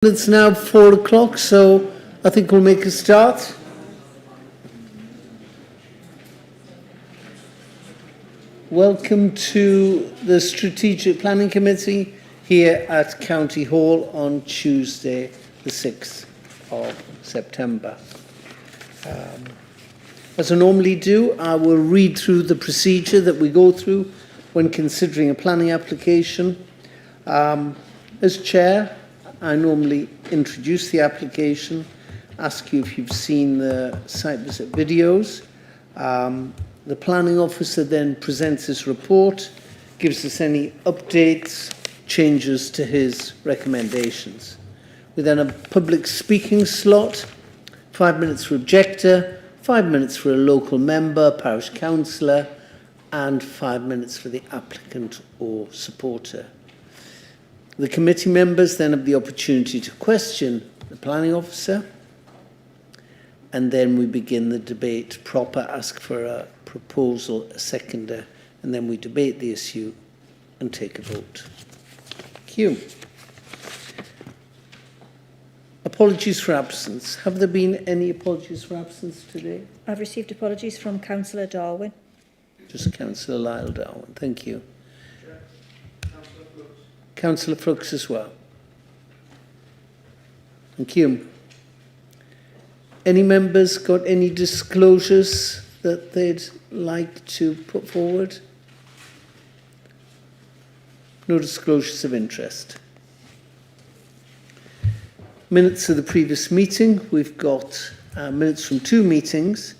It's now 4 o'clock, so I think we'll make a start. Welcome to the Strategic Planning Committee here at County Hall on Tuesday, the 6th of September. As I normally do, I will read through the procedure that we go through when considering a planning application. As Chair, I normally introduce the application, ask you if you've seen the site visit videos. The planning officer then presents his report, gives us any updates, changes to his recommendations. We then have a public speaking slot, 5 minutes for objector, 5 minutes for a local member, parish councillor, and 5 minutes for the applicant or supporter. The committee members then have the opportunity to question the planning officer, and then we begin the debate proper, ask for a proposal, a seconder, and then we debate the issue and take a vote. Thank you. Apologies for absence. Have there been any apologies for absence today? I've received apologies from Councillor Darwin. Just Councillor Lyle Darwin. Thank you. Councillor Frooks as well. Thank you. Any members got any disclosures that they'd like to put forward? No disclosures of interest. Minutes of the previous meeting. We've got minutes from two meetings.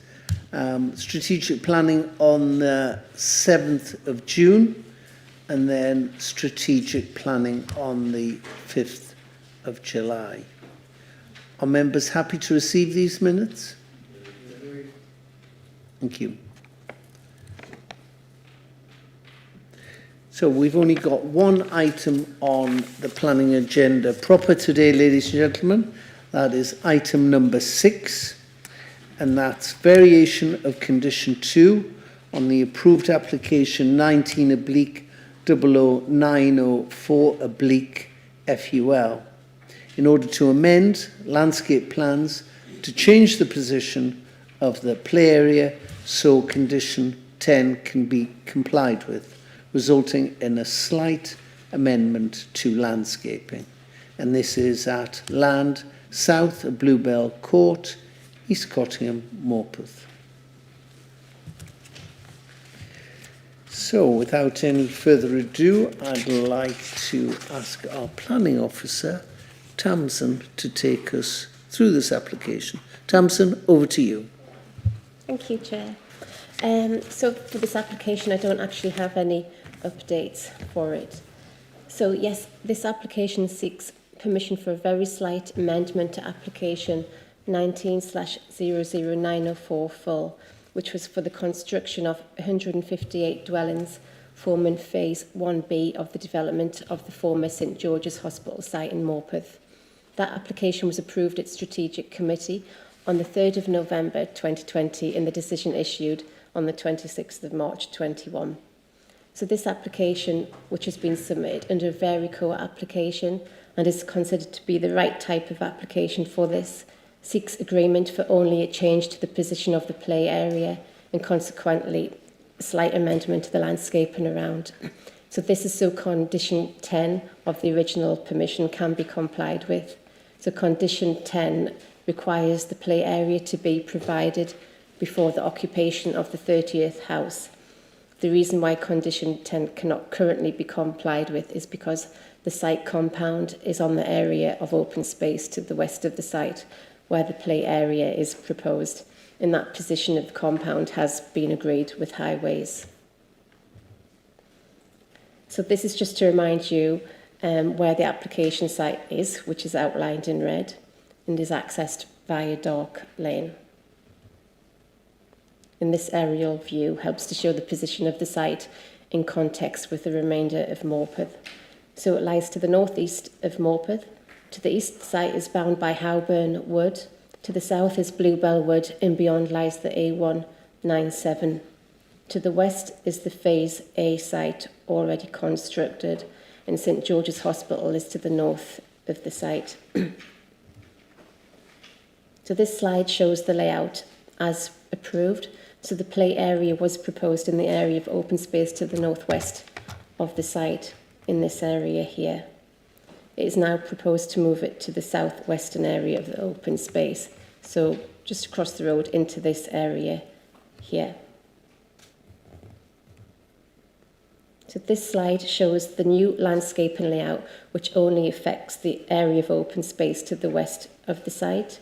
Strategic planning on the 7th of June. And then strategic planning on the 5th of July. Are members happy to receive these minutes? Thank you. So we've only got one item on the planning agenda proper today, ladies and gentlemen. That is item number 6, and that's variation of condition 2 on the approved application 19/00904/FUL in order to amend landscape plans to change the position of the play area so condition 10 can be complied with, resulting in a slight amendment to landscaping. And this is at land south of Bluebell Court, East Cottingham, Morpeth. So, without any further ado, I'd like to ask our planning officer, Tamsin, to take us through this application. Tamsin, over to you. Thank you, Chair. So for this application, I don't actually have any updates for it. So yes, this application seeks permission for a very slight amendment to application 19/00904 full, which was for the construction of 158 dwellings forming Phase 1B of the development of the former St George's Hospital site in Morpeth. That application was approved at Strategic Committee on the 3rd of November 2020 and the decision issued on the 26th of March 21. So this application, which has been submitted under a Verico application and is considered to be the right type of application for this, seeks agreement for only a change to the position of the play area and consequently a slight amendment to the landscaping around. So this is so condition 10 of the original permission can be complied with. So condition 10 requires the play area to be provided before the occupation of the 30th house. The reason why condition 10 cannot currently be complied with is because the site compound is on the area of open space to the west of the site where the play area is proposed, and that position of the compound has been agreed with Highways. So this is just to remind you where the application site is, which is outlined in red, and is accessed via Dark Lane. And this aerial view helps to show the position of the site in context with the remainder of Morpeth. So it lies to the northeast of Morpeth. To the east, the site is bound by Howburn Wood. To the south is Bluebell Wood, and beyond lies the A197. To the west is the Phase A site already constructed, and St George's Hospital is to the north of the site. So this slide shows the layout as approved. So the play area was proposed in the area of open space to the northwest of the site in this area here. It is now proposed to move it to the southwestern area of the open space. So just across the road into this area here. So this slide shows the new landscape and layout, which only affects the area of open space to the west of the site.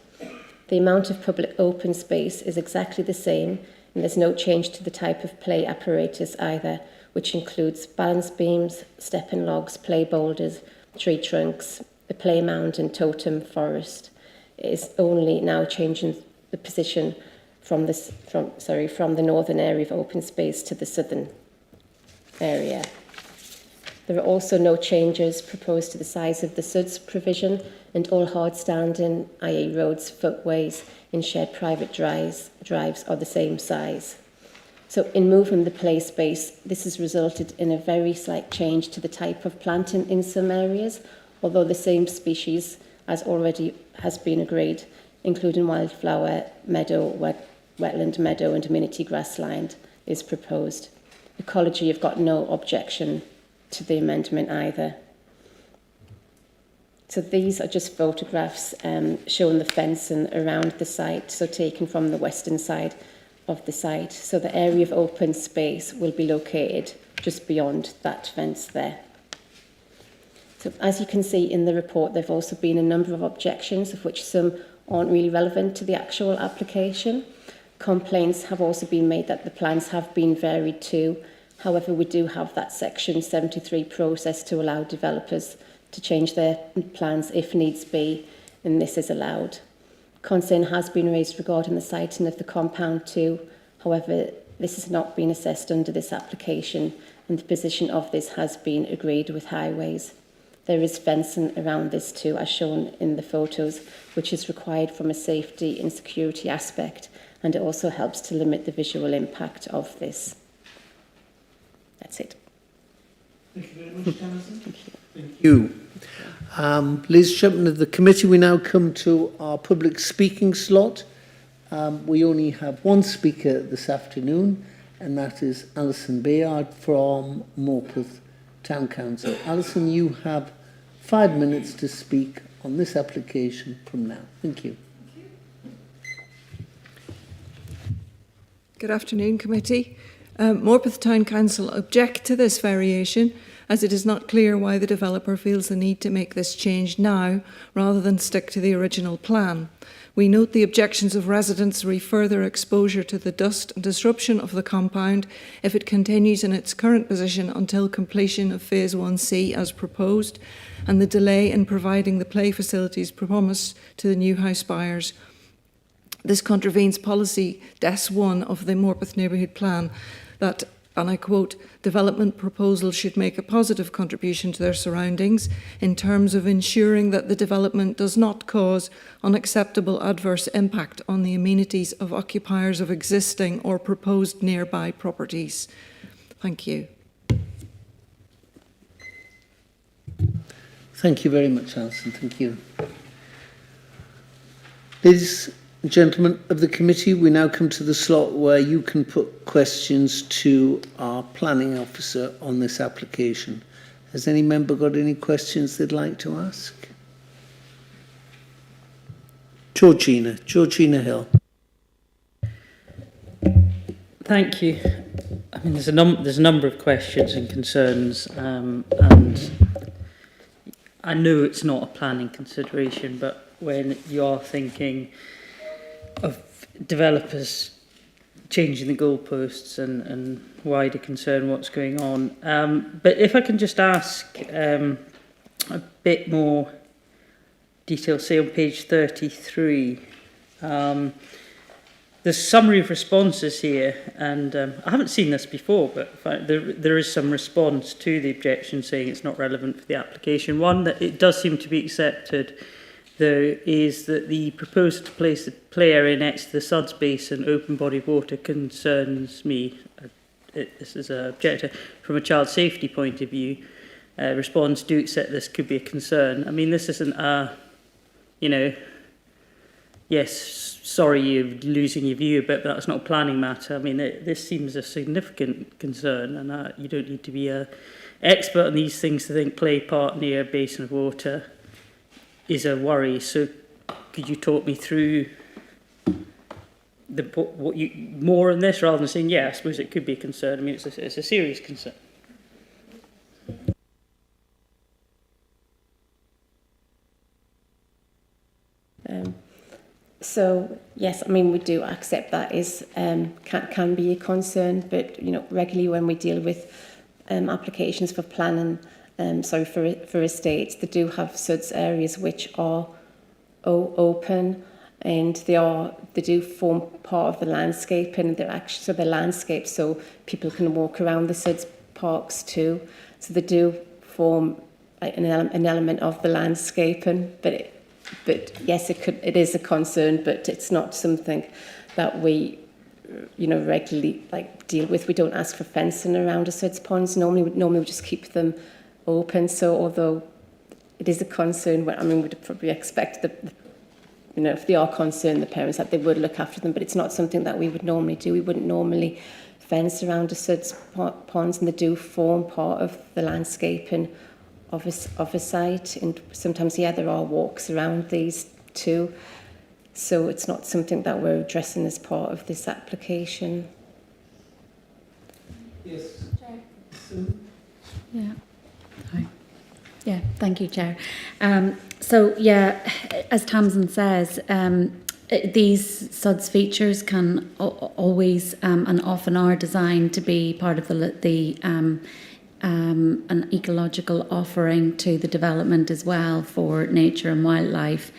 The amount of public open space is exactly the same, and there's no change to the type of play apparatus either, which includes balance beams, stepping logs, play boulders, tree trunks, a play mound and totem forest. It is only now changing the position from the northern area of open space to the southern area. There are also no changes proposed to the size of the SUDS provision, and all hard-standing, i.e. roads, footways in shared private drives are the same size. So in moving the play space, this has resulted in a very slight change to the type of planting in some areas, although the same species as already has been agreed, including wildflower meadow, wetland meadow and amenity grassland is proposed. Ecology have got no objection to the amendment either. So these are just photographs showing the fencing around the site, so taken from the western side of the site. So the area of open space will be located just beyond that fence there. So as you can see in the report, there have also been a number of objections, of which some aren't really relevant to the actual application. Complaints have also been made that the plans have been varied too. However, we do have that Section 73 process to allow developers to change their plans if needs be, and this is allowed. Concern has been raised regarding the siting of the compound too. However, this has not been assessed under this application, and the position of this has been agreed with Highways. There is fencing around this too, as shown in the photos, which is required from a safety and security aspect, and it also helps to limit the visual impact of this. That's it. Thank you very much, Alison. Thank you. Ladies and gentlemen of the committee, we now come to our public speaking slot. We only have one speaker this afternoon, and that is Alison Bayard from Morpeth Town Council. Alison, you have 5 minutes to speak on this application from now. Thank you. Good afternoon, committee. Morpeth Town Council object to this variation, as it is not clear why the developer feels the need to make this change now rather than stick to the original plan. We note the objections of residents re further exposure to the dust and disruption of the compound if it continues in its current position until completion of Phase 1C as proposed, and the delay in providing the play facilities promised to the new house buyers. This contravenes policy DES 1 of the Morpeth Neighbourhood Plan that, and I quote, development proposals should make a positive contribution to their surroundings in terms of ensuring that the development does not cause unacceptable adverse impact on the amenities of occupiers of existing or proposed nearby properties. Thank you. Thank you very much, Alison. Thank you. Ladies and gentlemen of the committee, we now come to the slot where you can put questions to our planning officer on this application. Has any member got any questions they'd like to ask? Georgina Hill. Thank you. I mean, there's a number of questions and concerns, and I know it's not a planning consideration, but when you are thinking of developers changing the goalposts and wider concern what's going on. But if I can just ask a bit more detail, say on page 33, the summary of responses here, and I haven't seen this before, but there is some response to the objection saying it's not relevant for the application. One, that it does seem to be accepted, though, is that the proposal to place the play area next to the Suds Basin open body of water concerns me. This is an objector from a child safety point of view. response, do accept this could be a concern. I mean, this isn't a, you know, yes, sorry you're losing your view a bit, but that's not a planning matter. I mean, this seems a significant concern, and you don't need to be an expert on these things to think play part near a basin of water is a worry. So could you talk me through more on this, rather than saying, yeah, I suppose it could be a concern? I mean, it's a serious concern. So yes, I mean, we do accept that is can be a concern, but you know, regularly when we deal with applications for planning, for estates, they do have such areas which are open, and they do form part of the landscape, and they're landscaped so people can walk around the suds parks too. So they do form like an element of the landscaping, but yes, it is a concern, but it's not something that we, you know, regularly like deal with. We don't ask for fencing around the suds ponds. Normally we just keep them open. So although it is a concern, I mean, we'd probably expect that, you know, if they are concerned, the parents, that they would look after them, but it's not something that we would normally do. We wouldn't normally fence around the suds ponds, and they do form part of the landscaping of a site, and sometimes, yeah, there are walks around these too. So it's not something that we're addressing as part of this application. Yes. Yeah. Hi. Yeah, thank you, Chair. So, yeah, as Tamsin says, these SUDS features can always and often are designed to be part of an ecological offering to the development as well for nature and wildlife.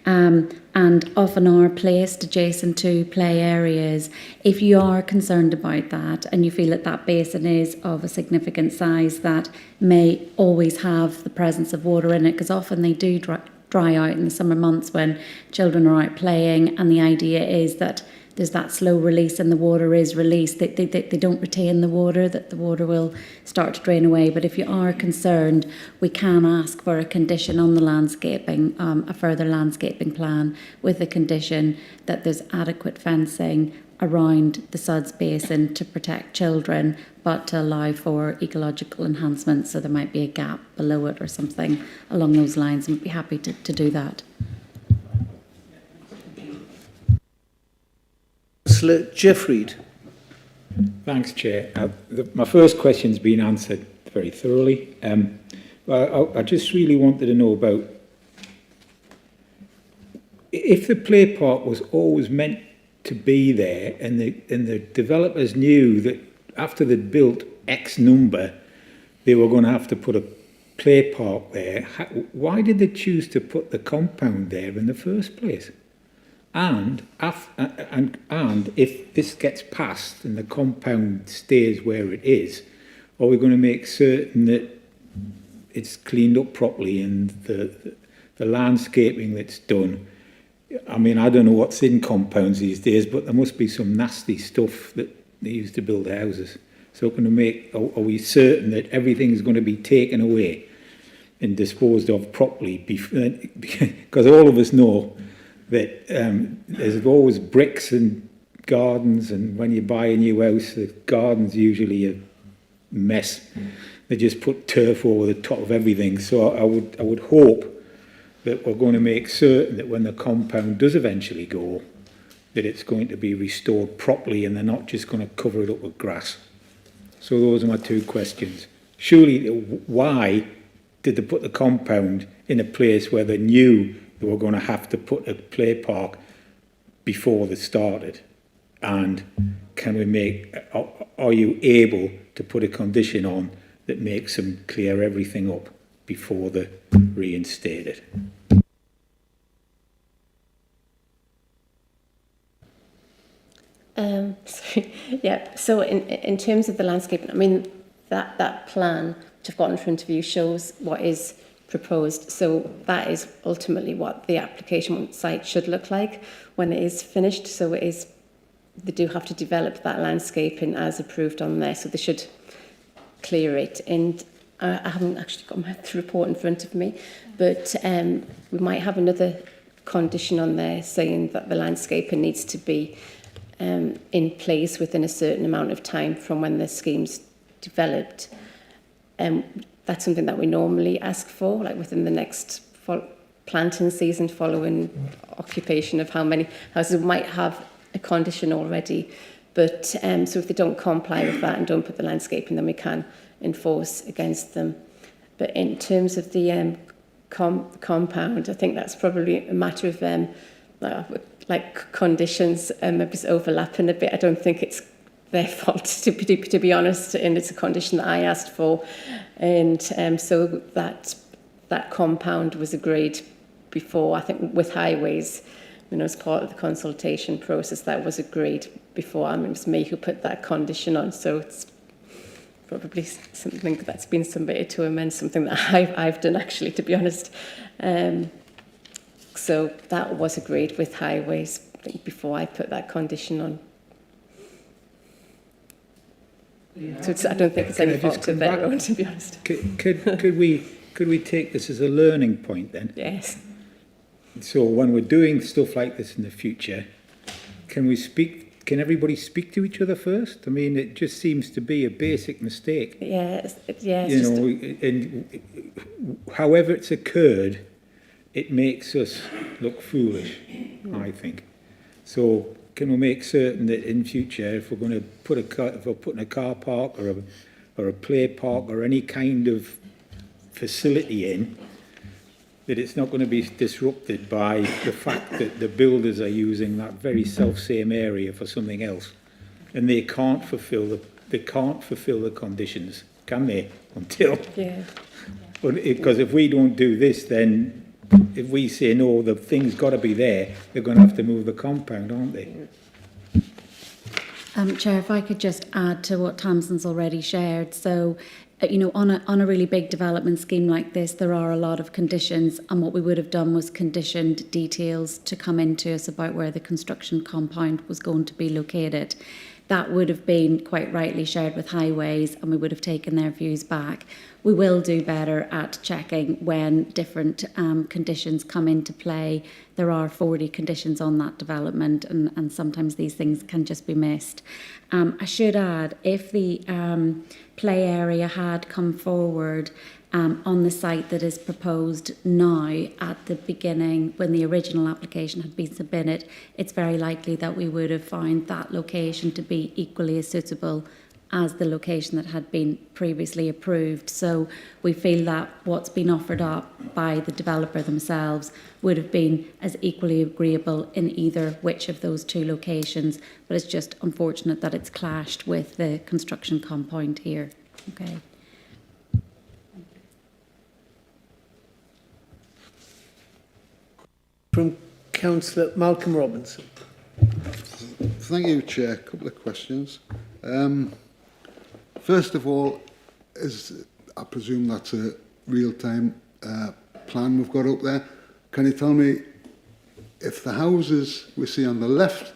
And often are placed adjacent to play areas. If you are concerned about that and you feel that that basin is of a significant size that may always have the presence of water in it, because often they do dry out in the summer months when children are out playing, and the idea is that there's that slow release and the water is released. They don't retain the water, that the water will start to drain away. But if you are concerned, we can ask for a condition on the landscaping, a further landscaping plan with the condition that there's adequate fencing around the SUDS basin to protect children, but to allow for ecological enhancement. So there might be a gap below it or something along those lines, and we'd be happy to do that. Jeff Reid. Thanks, Chair. My first question's been answered very thoroughly. I just really wanted to know about if the play park was always meant to be there, and the developers knew that after they'd built X number, they were going to have to put a play park there. Why did they choose to put the compound there in the first place? And if this gets passed and the compound stays where it is, are we going to make certain that it's cleaned up properly and the landscaping that's done? I mean, I don't know what's in compounds these days, but there must be some nasty stuff that they used to build houses. So are we certain that everything is going to be taken away and disposed of properly? Because all of us know that there's always bricks and gardens, and when you buy a new house, the garden's usually a mess. They just put turf over the top of everything. So I would hope that we're going to make certain that when the compound does eventually go, that it's going to be restored properly, and they're not just going to cover it up with grass. So those are my two questions. Surely, why did they put the compound in a place where they knew they were going to have to put a play park before they started? And are you able to put a condition on that makes them clear everything up before they reinstate it? So in terms of the landscape, I mean, that plan which I've got in front of you shows what is proposed. So that is ultimately what the application site should look like when it is finished. So they do have to develop that landscaping as approved on there. So they should clear it. And I haven't actually got the report in front of me, but we might have another condition on there saying that the landscaper needs to be in place within a certain amount of time from when the scheme's developed. That's something that we normally ask for, like within the next planting season following occupation of how many houses. We might have a condition already, but so if they don't comply with that and don't put the landscaping, then we can enforce against them. But in terms of the compound, I think that's probably a matter of like conditions maybe overlapping a bit. I don't think it's their fault, to be honest, and it's a condition that I asked for, and so that compound was agreed before. I think with highways, as part of the consultation process, that was agreed before. I mean, it was me who put that condition on, so it's probably something that's been submitted to amend something that I've done, actually, to be honest. So that was agreed with highways, I think, before I put that condition on. So I don't think it's any fault of their own, to be honest. Could we take this as a learning point then? Yes. So when we're doing stuff like this in the future, can everybody speak to each other first? I mean, it just seems to be a basic mistake. Yes. And however it's occurred, it makes us look foolish, I think. So can we make certain that in future, if we're going to if we're putting a car park or a play park or any kind of facility in, that it's not going to be disrupted by the fact that the builders are using that very self-same area for something else, and they can't fulfil the conditions, can they? Until because if we don't do this, then if we say no, the thing's got to be there, they're going to have to move the compound, aren't they? Chair, if I could just add to what Tamsin's already shared. So, on a really big development scheme like this, there are a lot of conditions, and what we would have done was conditioned details to come into us about where the construction compound was going to be located. That would have been quite rightly shared with highways, and we would have taken their views back. We will do better at checking when different conditions come into play. There are 40 conditions on that development, and sometimes these things can just be missed. I should add, if the play area had come forward on the site that is proposed now at the beginning, when the original application had been submitted, it's very likely that we would have found that location to be equally as suitable as the location that had been previously approved. So we feel that what's been offered up by the developer themselves would have been as equally agreeable in either which of those two locations, but it's just unfortunate that it's clashed with the construction compound here. Okay. From Councillor Malcolm Robinson. Thank you, Chair. A couple of questions. First of all, I presume that's a real-time plan we've got up there. Can you tell me if the houses we see on the left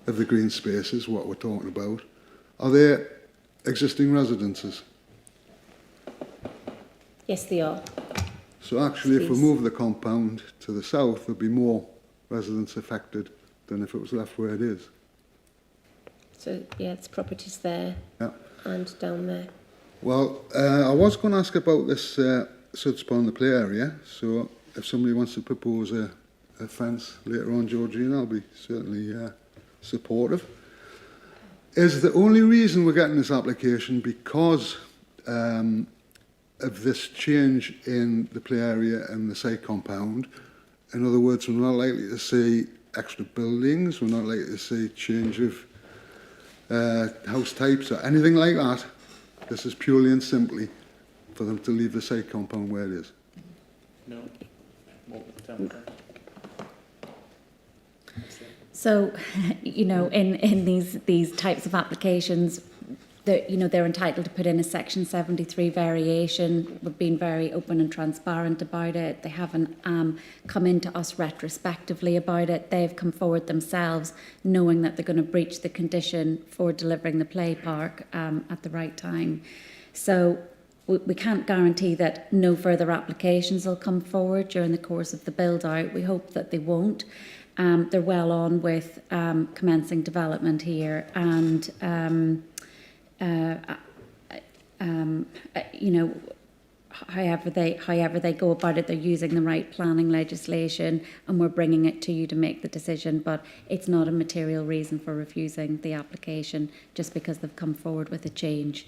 of the green spaces, what we're talking about, are they existing residences? Yes, they are. So actually, if we move the compound to the south, there'd be more residents affected than if it was left where it is. So, it's properties there and down there. Well, I was going to ask about this sudspa on the play area. So if somebody wants to propose a fence later on, Georgina, I'll be certainly supportive. Is the only reason we're getting this application because of this change in the play area and the site compound? In other words, we're not likely to see extra buildings, we're not likely to see change of house types or anything like that. This is purely and simply for them to leave the site compound where it is. No. So, in these types of applications, they're entitled to put in a Section 73 variation. We've been very open and transparent about it. They haven't come into us retrospectively about it. They've come forward themselves, knowing that they're going to breach the condition for delivering the play park at the right time. So we can't guarantee that no further applications will come forward during the course of the build out. We hope that they won't. They're well on with commencing development here, and you know, however they go about it, they're using the right planning legislation, and we're bringing it to you to make the decision. But it's not a material reason for refusing the application just because they've come forward with a change.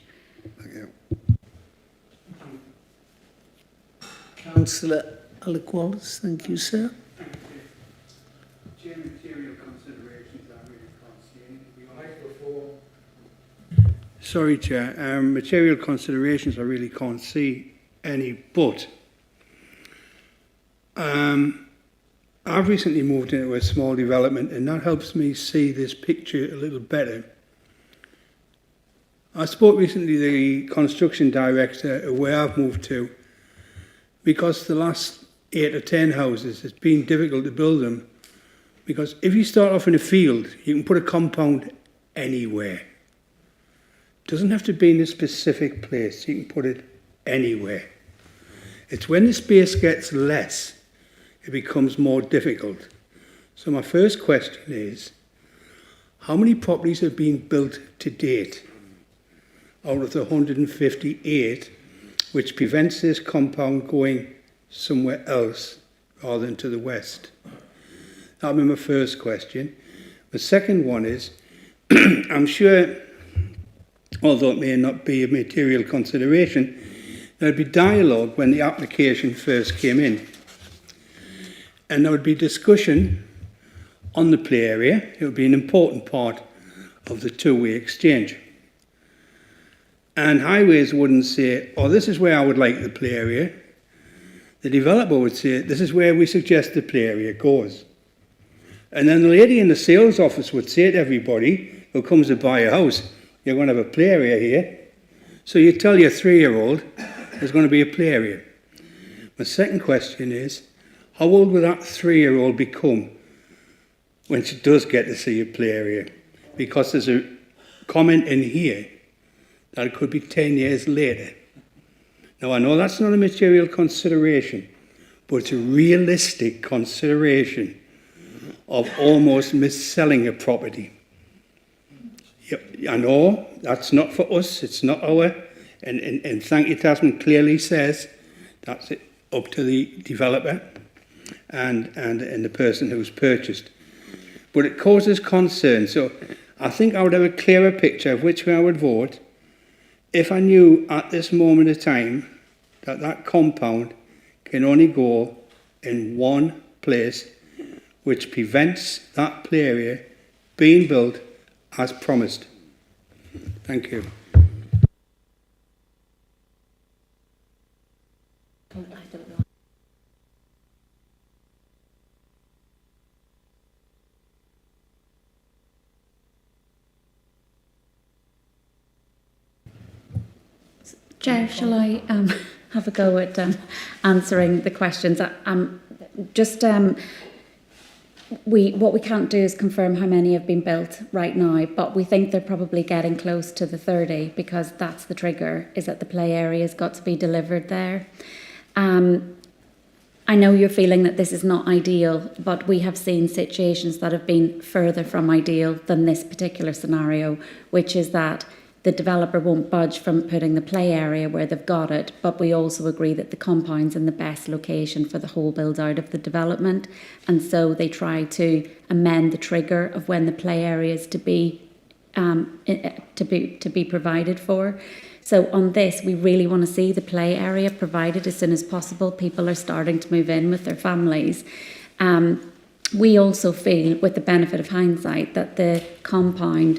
Thank you. Councillor Alec Wallace, thank you, sir. Material considerations, I really can't see any. Sorry, Chair. Material considerations, I really can't see any. But I've recently moved into a small development, and that helps me see this picture a little better. I spoke recently to the construction director where I've moved to, because the last 8 or 10 houses, it's been difficult to build them. Because if you start off in a field, you can put a compound anywhere. It doesn't have to be in a specific place. You can put it anywhere. It's when the space gets less, it becomes more difficult. So my first question is, how many properties have been built to date out of the 158, which prevents this compound going somewhere else rather than to the west? That'll be my first question. The second one is, I'm sure, although it may not be a material consideration, there'd be dialogue when the application first came in. And there would be discussion on the play area. It would be an important part of the two-way exchange. And Highways wouldn't say, oh, this is where I would like the play area. The developer would say, this is where we suggest the play area goes. And then the lady in the sales office would say to everybody who comes to buy a house, you're going to have a play area here. So you tell your 3-year-old there's going to be a play area. My second question is, how old will that 3-year-old become when she does get to see a play area? Because there's a comment in here that it could be 10 years later. Now, I know that's not a material consideration, but it's a realistic consideration of almost mis-selling a property. I know that's not for us, it's not our, and thank you, Tasman clearly says that's it, up to the developer and the person who's purchased. But it causes concern, so I think I would have a clearer picture of which way I would vote if I knew at this moment of time that that compound can only go in one place, which prevents that play area being built as promised. Thank you. I don't know. Chair, shall I have a go at answering the questions? What we can't do is confirm how many have been built right now, but we think they're probably getting close to the 30 because that's the trigger, is that the play area's got to be delivered there. I know you're feeling that this is not ideal, but we have seen situations that have been further from ideal than this particular scenario, which is that the developer won't budge from putting the play area where they've got it, but we also agree that the compound's in the best location for the whole build out of the development. And so they try to amend the trigger of when the play area is to be provided for. So on this, we really want to see the play area provided as soon as possible. People are starting to move in with their families. We also feel, with the benefit of hindsight, that the compound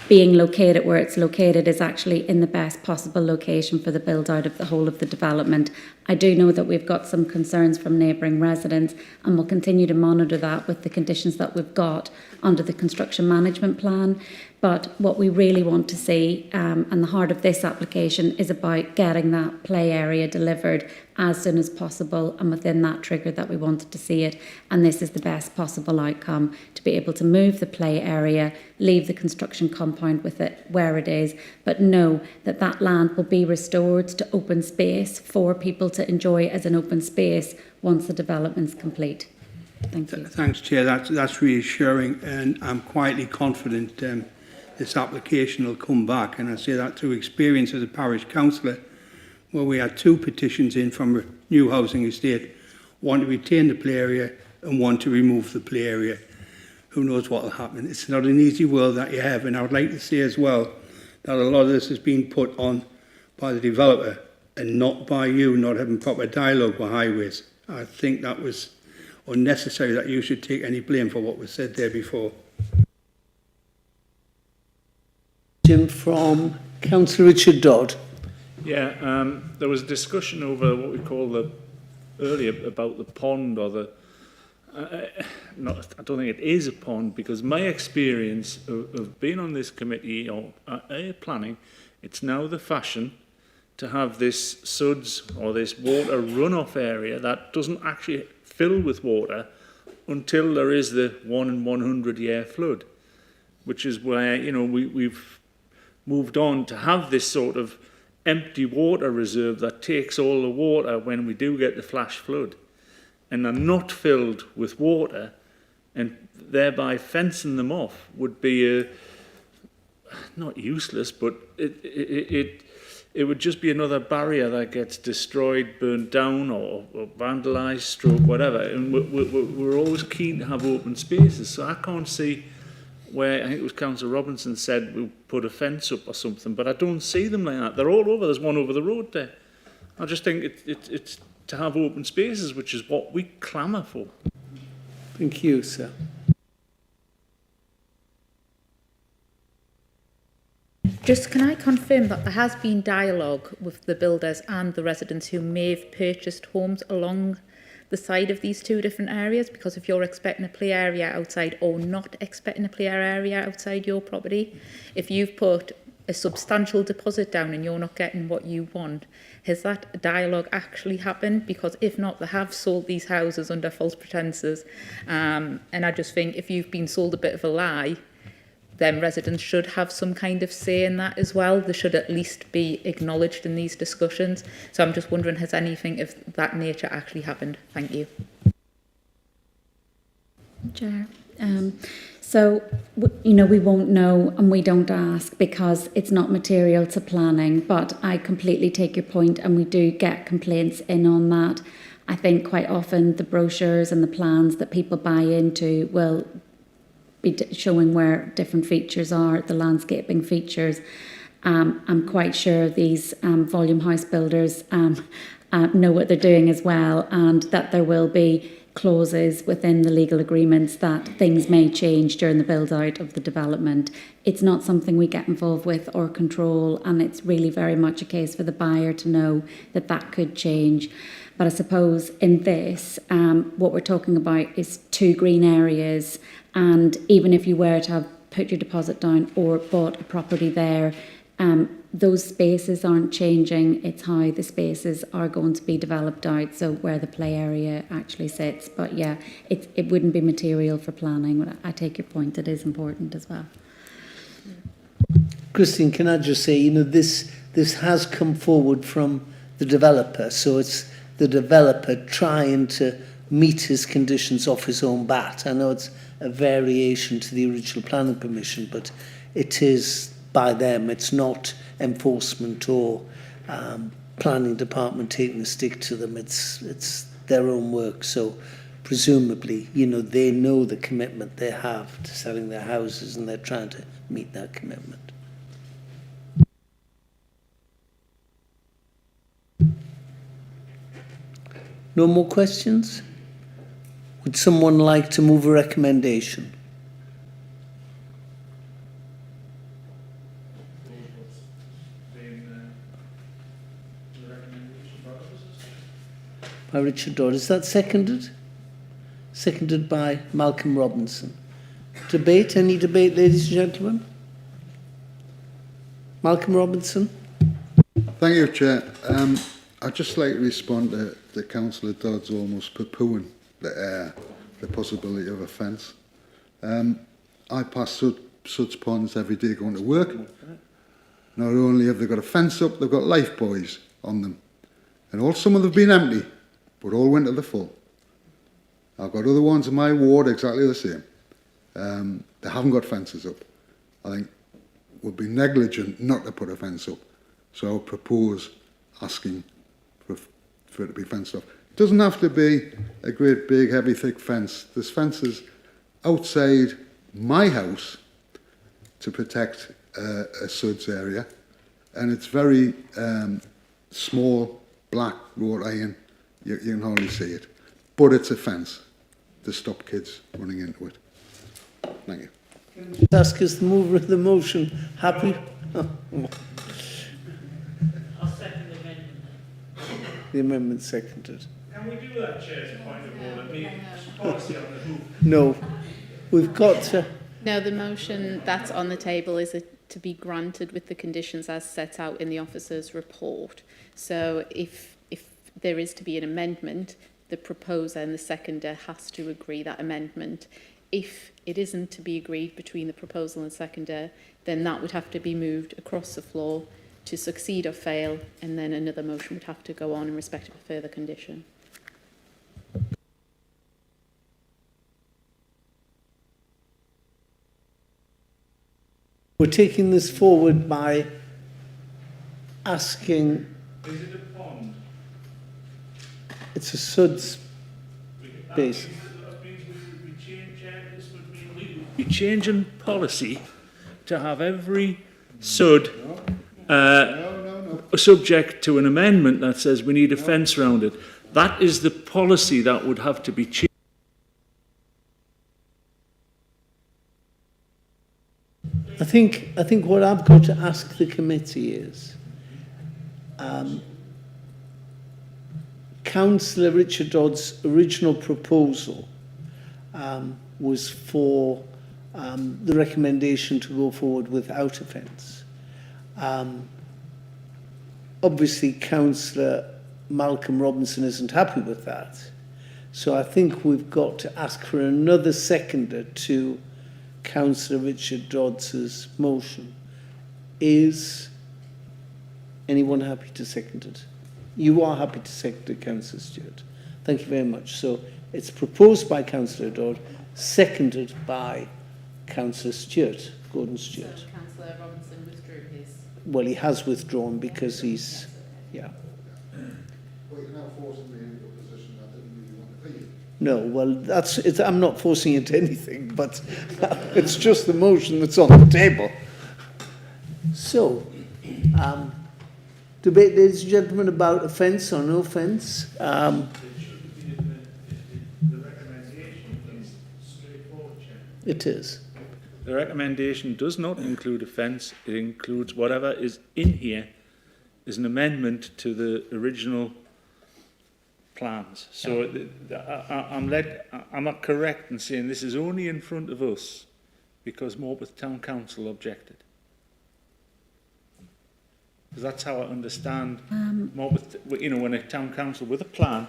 being located where it's located is actually in the best possible location for the build out of the whole of the development. I do know that we've got some concerns from neighbouring residents, and we'll continue to monitor that with the conditions that we've got under the construction management plan. But what we really want to see, and the heart of this application, is about getting that play area delivered as soon as possible and within that trigger that we wanted to see it. And this is the best possible outcome, to be able to move the play area, leave the construction compound with it where it is, but know that that land will be restored to open space for people to enjoy as an open space once the development's complete. Thank you. Thanks, Chair. That's reassuring, and I'm quietly confident this application will come back. And I say that through experience as a parish councillor, where we had 2 petitions in from a new housing estate, one to retain the play area and one to remove the play area. Who knows what will happen? It's not an easy world that you have, and I would like to say as well that a lot of this has been put on by the developer and not by you not having proper dialogue with Highways. I think that was unnecessary, that you should take any blame for what was said there before. From Councillor Richard Dodd. Yeah, there was a discussion over what we call earlier about the pond or the, I don't think it is a pond, because my experience of being on this committee or planning, it's now the fashion to have this suds or this water runoff area that doesn't actually fill with water until there is the 1 in 100 year flood, which is where, you know, we've moved on to have this sort of empty water reserve that takes all the water when we do get the flash flood, and are not filled with water, and thereby fencing them off would be not useless, but it would just be another barrier that gets destroyed, burned down, or vandalised, stroke, whatever. And we're always keen to have open spaces, so I can't see where, I think it was Councillor Robinson said we'll put a fence up or something, but I don't see them like that. They're all over. There's one over the road there. I just think it's to have open spaces, which is what we clamour for. Thank you, sir. Just can I confirm that there has been dialogue with the builders and the residents who may have purchased homes along the side of these 2 different areas? Because if you're expecting a play area outside or not expecting a play area outside your property, if you've put a substantial deposit down and you're not getting what you want, has that dialogue actually happened? Because if not, they have sold these houses under false pretences. And I just think if you've been sold a bit of a lie, then residents should have some kind of say in that as well. They should at least be acknowledged in these discussions. So I'm just wondering, has anything of that nature actually happened? Thank you. Chair. So, you know, we won't know and we don't ask because it's not material to planning, but I completely take your point, and we do get complaints in on that. I think quite often the brochures and the plans that people buy into will be showing where different features are, the landscaping features. I'm quite sure these volume house builders know what they're doing as well, and that there will be clauses within the legal agreements that things may change during the build out of the development. It's not something we get involved with or control, and it's really very much a case for the buyer to know that that could change. But I suppose in this, what we're talking about is 2 green areas, and even if you were to have put your deposit down or bought a property there, those spaces aren't changing. It's how the spaces are going to be developed out, so where the play area actually sits. But yeah, it wouldn't be material for planning. But I take your point, it is important as well. Christine, can I just say, you know, this has come forward from the developer, so it's the developer trying to meet his conditions off his own bat. I know it's a variation to the original planning permission, but it is by them. It's not enforcement or planning department taking a stick to them. It's their own work. So presumably, you know, they know the commitment they have to selling their houses, and they're trying to meet that commitment. No more questions? Would someone like to move a recommendation? By Richard Dodd. Is that seconded? Seconded by Malcolm Robinson. Debate? Any debate, ladies and gentlemen? Malcolm Robinson. Thank you, Chair. I'd just like to respond to Councillor Dodd's almost poo-pooing the possibility of a fence. I pass Suds Ponds every day going to work. Not only have they got a fence up, they've got life buoys on them. And some of them have been empty, but all went to the full. I've got other ones in my ward exactly the same. They haven't got fences up. I think it would be negligent not to put a fence up. So I would propose asking for it to be fenced off. It doesn't have to be a great big heavy thick fence. There's fences outside my house to protect a Suds area, and it's very small, black wrought iron. You can hardly see it, but it's a fence to stop kids running into it. Thank you. Just ask us the mover of the motion. Happy? I'll second the amendment. The amendment seconded. Can we do that, Chair's point of order? Policy on the hoof. No, we've got to. No, the motion that's on the table is to be granted with the conditions as set out in the officer's report. So if there is to be an amendment, the proposer and the seconder has to agree that amendment. If it isn't to be agreed between the proposal and seconder, then that would have to be moved across the floor to succeed or fail, and then another motion would have to go on in respect of a further condition. We're taking this forward by asking. Is it a pond? It's a Suds base. That means we change, this would mean we would be changing policy to have every Sud subject to an amendment that says we need a fence around it. That is the policy that would have to be changed. I think what I've got to ask the committee is, Councillor Richard Dodd's original proposal was for the recommendation to go forward without a fence. Obviously, Councillor Malcolm Robinson isn't happy with that. So I think we've got to ask for another seconder to Councillor Richard Dodd's motion. Is anyone happy to second it? You are happy to second it, Councillor Stewart. Thank you very much. So it's proposed by Councillor Dodd, seconded by Councillor Stewart, Gordon Stewart. So Councillor Robinson withdrew his. Well, he has withdrawn because he's, yeah. Well, you're now forcing me into a position I didn't really want to be in. No, well, I'm not forcing it to anything, but it's just the motion that's on the table. So, debate, ladies and gentlemen, about a fence or no fence. The recommendation is straightforward, Chair. It is. The recommendation does not include a fence. It includes whatever is in here is an amendment to the original plans. So I'm not correct in saying this is only in front of us because Morpeth Town Council objected. Because that's how I understand Morpeth, you know, when a town council with a plan,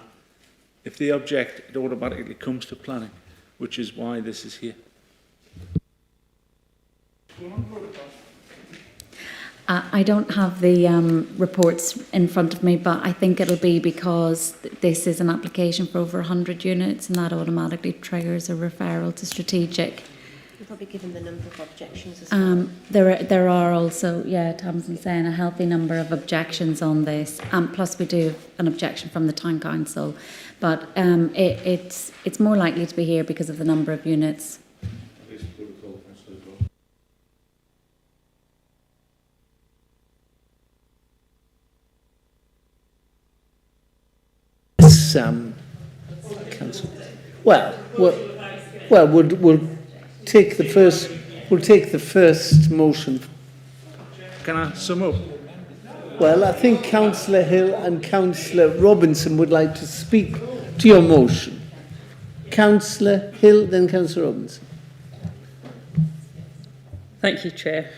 if they object, it automatically comes to planning, which is why this is here. I don't have the reports in front of me, but I think it'll be because this is an application for over 100 units and that automatically triggers a referral to strategic. You're probably given the number of objections as well. There are also, yeah, Tamsin's saying, a healthy number of objections on this. Plus we do have an objection from the town council, but it's more likely to be here because of the number of units. Council. Well, we'll take the first. We'll take the first motion. Can I sum up? Well, I think Councillor Hill and Councillor Robinson would like to speak to your motion. Councillor Hill, then Councillor Robinson. Thank you, Chair.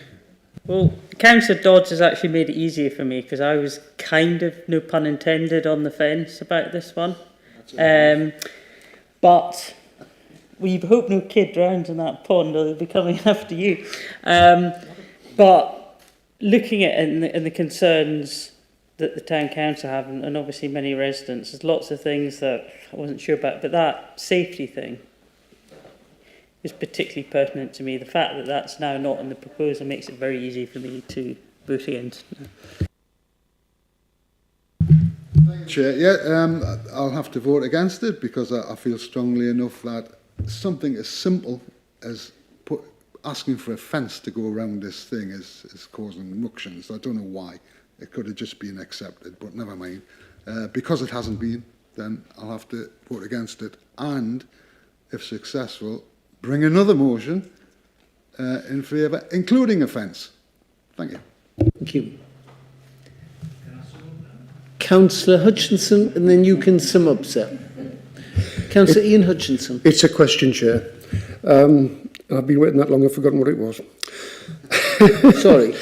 Well, Councillor Dodds has actually made it easier for me because I was kind of, no pun intended, on the fence about this one. But we hope no kid drowns in that pond or they'll be coming after you. But looking at it and the concerns that the town council have, and obviously many residents, there's lots of things that I wasn't sure about, but that safety thing is particularly pertinent to me. The fact that that's now not in the proposal makes it very easy for me to vote against. Chair, yeah, I'll have to vote against it because I feel strongly enough that something as simple as asking for a fence to go around this thing is causing ructions. I don't know why. It could have just been accepted, but never mind. Because it hasn't been, then I'll have to vote against it. And, if successful, bring another motion in favour, including a fence. Thank you. Thank you. Councillor Hutchinson, and then you can sum up, sir. Councillor Ian Hutchinson. It's a question, Chair. I've been waiting that long, I've forgotten what it was. Sorry.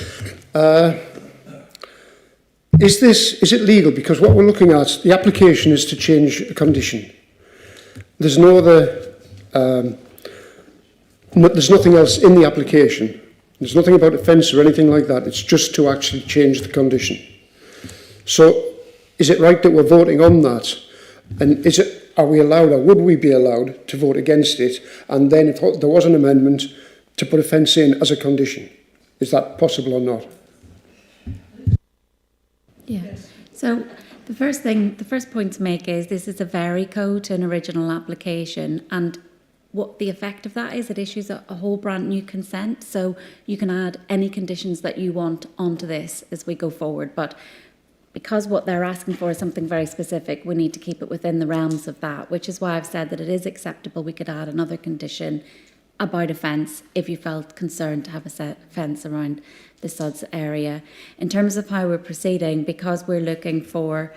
Is it legal? Because what we're looking at, the application is to change a condition. There's no other, there's nothing else in the application. There's nothing about a fence or anything like that. It's just to actually change the condition. So, is it right that we're voting on that? And are we allowed, or would we be allowed to vote against it? And then if there was an amendment to put a fence in as a condition, is that possible or not? Yeah. So the first point to make is this is a very code to an original application, and what the effect of that is, it issues a whole brand new consent. So you can add any conditions that you want onto this as we go forward. But because what they're asking for is something very specific, we need to keep it within the realms of that, which is why I've said that it is acceptable. We could add another condition about a fence if you felt concerned to have a fence around the SUDS area. In terms of how we're proceeding, because we're looking for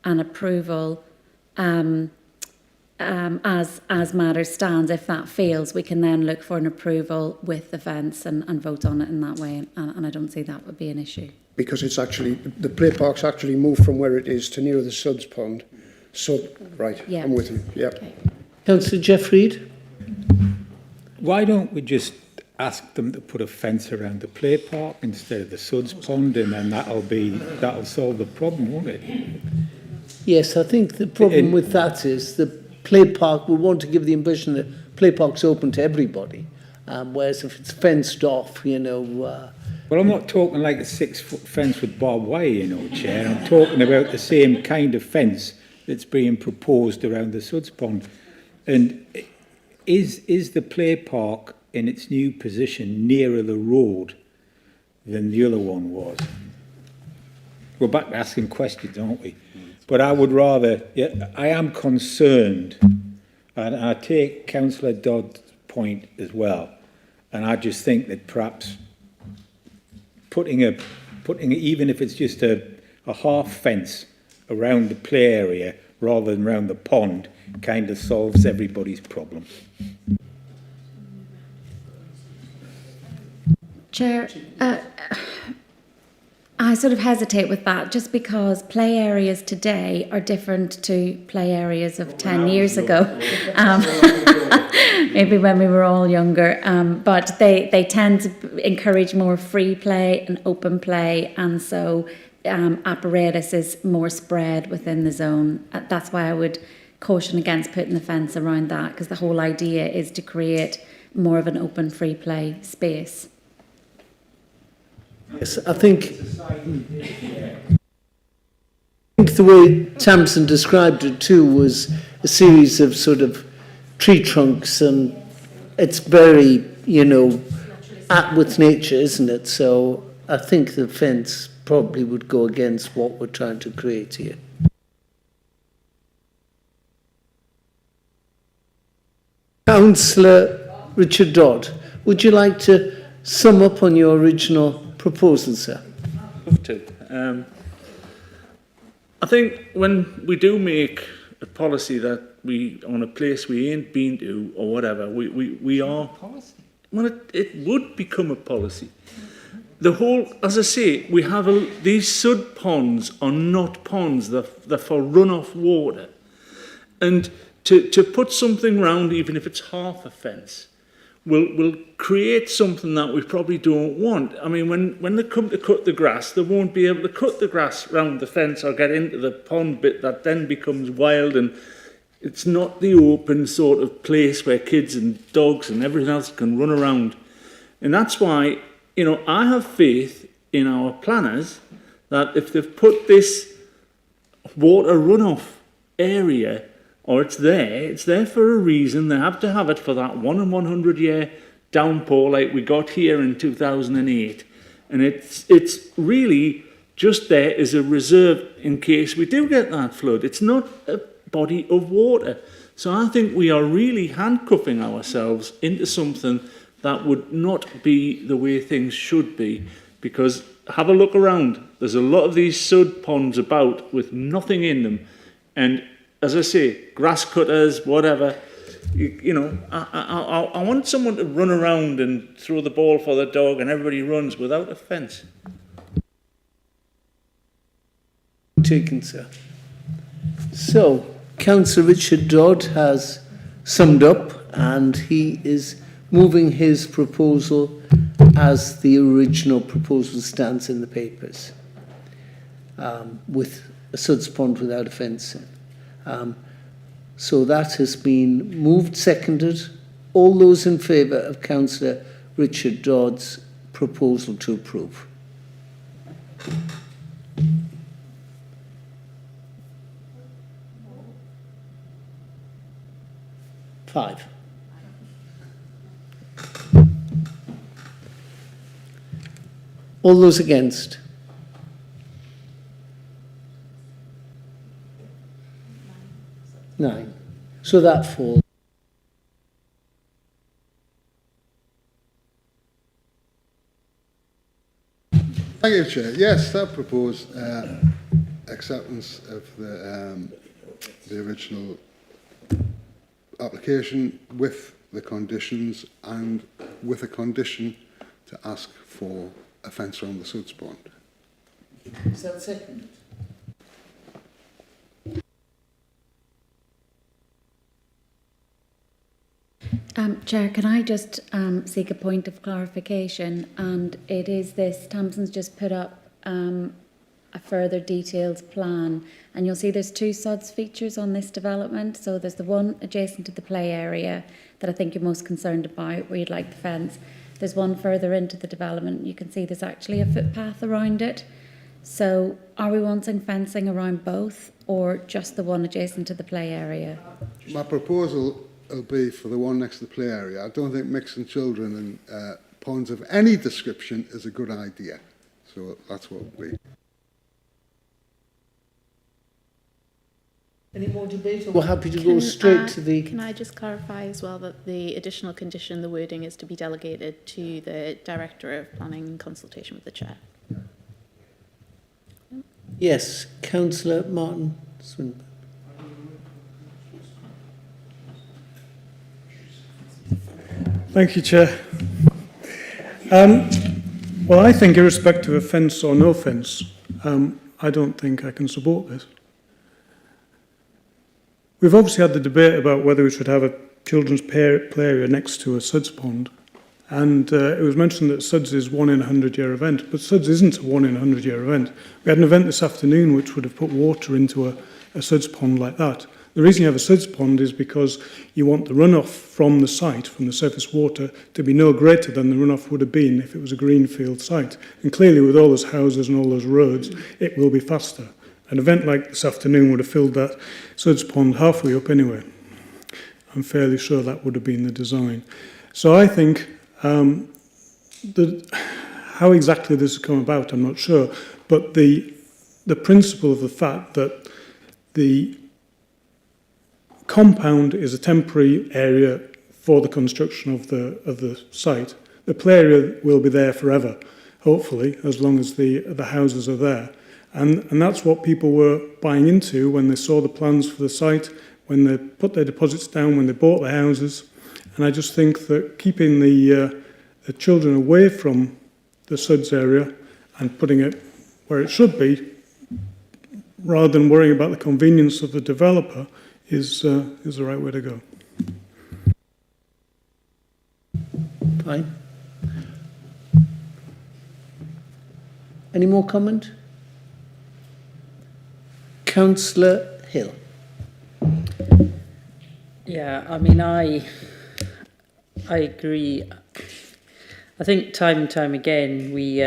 an approval as matters stands, if that fails, we can then look for an approval with the fence and vote on it in that way, and I don't see that would be an issue. Because it's actually, the play park's actually moved from where it is to near the Suds pond. So, right, Yeah. I'm with you, yeah. Okay. Councillor Jeff Reid. Why don't we just ask them to put a fence around the play park instead of the Suds pond, and then that'll solve the problem, won't it? Yes, I think the problem with that is the play park, we want to give the impression that play park's open to everybody, whereas if it's fenced off, Well, I'm not talking like a 6-foot fence with barbed wire, Chair. I'm talking about the same kind of fence that's being proposed around the Suds pond. And is the play park in its new position nearer the road than the other one was? We're back to asking questions, aren't we? But I would rather, I am concerned, and I take Councillor Dodd's point as well, and I just think that perhaps putting even if it's just a half fence around the play area rather than around the pond kind of solves everybody's problem. Chair, I sort of hesitate with that just because play areas today are different to play areas of 10 years ago. Maybe when we were all younger, but they tend to encourage more free play and open play, and so apparatus is more spread within the zone. That's why I would caution against putting the fence around that, because the whole idea is to create more of an open free play space. yes, I think the way Tamsin described it too was a series of sort of tree trunks, and it's very, at with nature, isn't it? So I think the fence probably would go against what we're trying to create here. Councillor Richard Dodd, would you like to sum up on your original proposal, sir? Love to. I think when we do make a policy that we on a place we ain't been to or whatever, we are. Well, it would become a policy. the whole, as I say, we have these sud ponds are not ponds, they're for runoff water. And to put something round, even if it's half a fence, will create something that we probably don't want. I mean, when they come to cut the grass, they won't be able to cut the grass round the fence or get into the pond bit that then becomes wild, and it's not the open sort of place where kids and dogs and everything else can run around. And that's why, you know, I have faith in our planners that if they've put this water runoff area, or it's there for a reason. They have to have it for that 1 in 100 year downpour like we got here in 2008. And it's really just there as a reserve in case we do get that flood. It's not a body of water. So I think we are really handcuffing ourselves into something that would not be the way things should be, because have a look around. There's a lot of these sud ponds about with nothing in them. And as I say, grass cutters, whatever, you know, I want someone to run around and throw the ball for the dog and everybody runs without a fence. Taken, sir. So, Councillor Richard Dodd has summed up, and he is moving his proposal as the original proposal stands in the papers, with a suds pond without a fence in. So that has been moved, seconded. All those in favour of Councillor Richard Dodd's proposal to approve? Five. All those against? Nine. So that falls. Thank you, Chair. Yes, that proposed acceptance of the original application with the conditions, and with a condition to ask for a fence around the suds pond. Is that second? Chair, can I just seek a point of clarification? And it is this, Tamsin's just put up a further detailed plan, and you'll see there's two SODS features on this development. So there's the one adjacent to the play area that I think you're most concerned about, where you'd like the fence. There's one further into the development. You can see there's actually a footpath around it. So are we wanting fencing around both, or just the one adjacent to the play area? My proposal will be for the one next to the play area. I don't think mixing children and ponds of any description is a good idea. So that's what it will be. Any more debate? We're happy to go straight to the... Can I just clarify as well that the additional condition, the wording is to be delegated to the Director of Planning in consultation with the Chair? Yes, Councillor Martin Swinburne. Thank you, Chair. Well, I think irrespective of fence or no fence, I don't think I can support this. We've obviously had the debate about whether we should have a children's play area next to a suds pond, and it was mentioned that suds is 1 in 100 year event, but suds isn't a 1 in 100 year event. We had an event this afternoon which would have put water into a suds pond like that. The reason you have a suds pond is because you want the runoff from the site, from the surface water, to be no greater than the runoff would have been if it was a greenfield site. And clearly, with all those houses and all those roads, it will be faster. An event like this afternoon would have filled that suds pond halfway up anyway. I'm fairly sure that would have been the design. So I think how exactly this has come about, I'm not sure, but the principle of the fact that the compound is a temporary area for the construction of the site. The play area will be there forever, hopefully, as long as the houses are there. And that's what people were buying into when they saw the plans for the site, when they put their deposits down, when they bought the houses. And I just think that keeping the children away from the SUDS area and putting it where it should be, rather than worrying about the convenience of the developer, is the right way to go. Fine. Any more comment? Councillor Hill. Yeah, I mean, I agree. I think time and time again we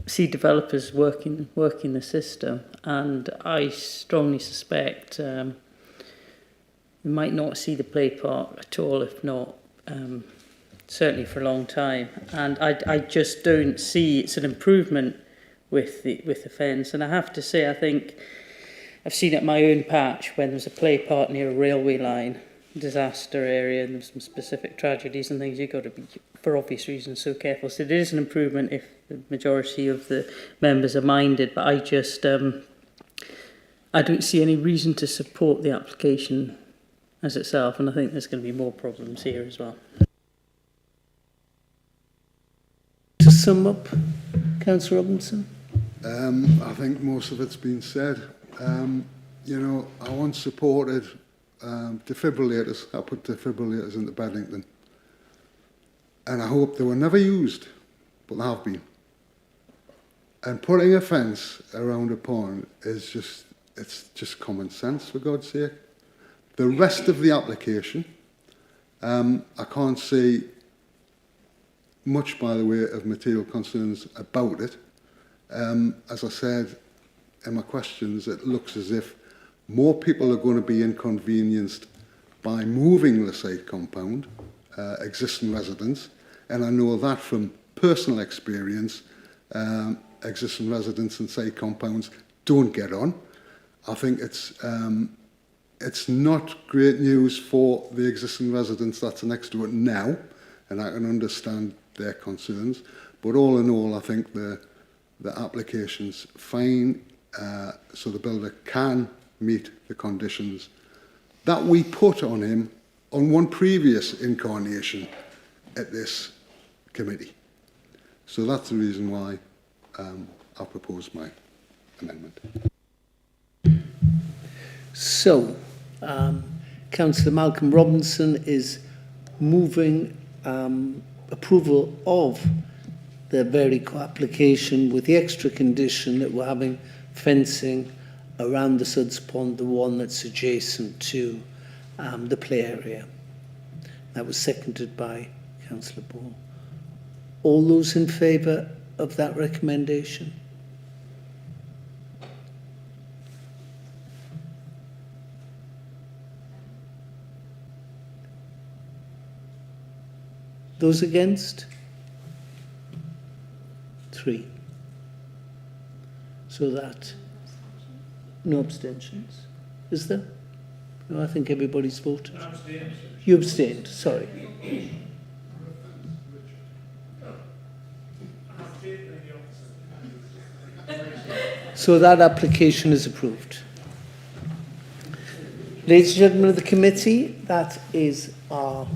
see developers working the system, and I strongly suspect we might not see the play park at all, if not certainly for a long time. And I just don't see it's an improvement with the fence. And I have to say, I think I've seen it at my own patch when there's a play park near a railway line, disaster area, and there's some specific tragedies and things. You've got to be, for obvious reasons, so careful. So it is an improvement if the majority of the members are minded, but I just I don't see any reason to support the application as itself, and I think there's going to be more problems here as well. To sum up, Councillor Robinson. I think most of it's been said. You know, I once supported defibrillators. I put defibrillators into Bedlington. And I hope they were never used, but they have been. And putting a fence around a pond is it's just common sense, for God's sake. The rest of the application, I can't see much by the way of material concerns about it. As I said in my questions, it looks as if more people are going to be inconvenienced by moving the site compound, existing residents, and I know that from personal experience, existing residents and site compounds don't get on. I think it's not great news for the existing residents that's next to it now, and I can understand their concerns. But all in all, I think the application's fine, so the builder can meet the conditions that we put on him on one previous incarnation at this committee. So that's the reason why I propose my amendment. So, Councillor Malcolm Robinson is moving approval of the Verico application with the extra condition that we're having fencing around the Suds Pond, the one that's adjacent to the play area. That was seconded by Councillor Ball. All those in favour of that recommendation? Those against? 3. So that, no abstentions, is there? No, I think everybody's voted. You abstained, sorry. So that application is approved. Ladies and gentlemen of the committee, that is our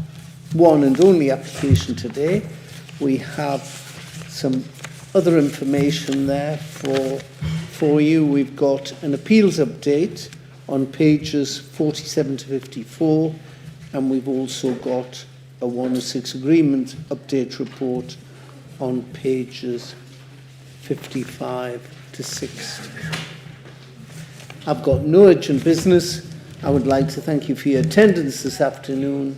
one and only application today. We have some other information there for you. We've got an appeals update on pages 47 to 54, and we've also got a 106 agreement update report on pages 55 to 60. I've got no urgent business. I would like to thank you for your attendance this afternoon.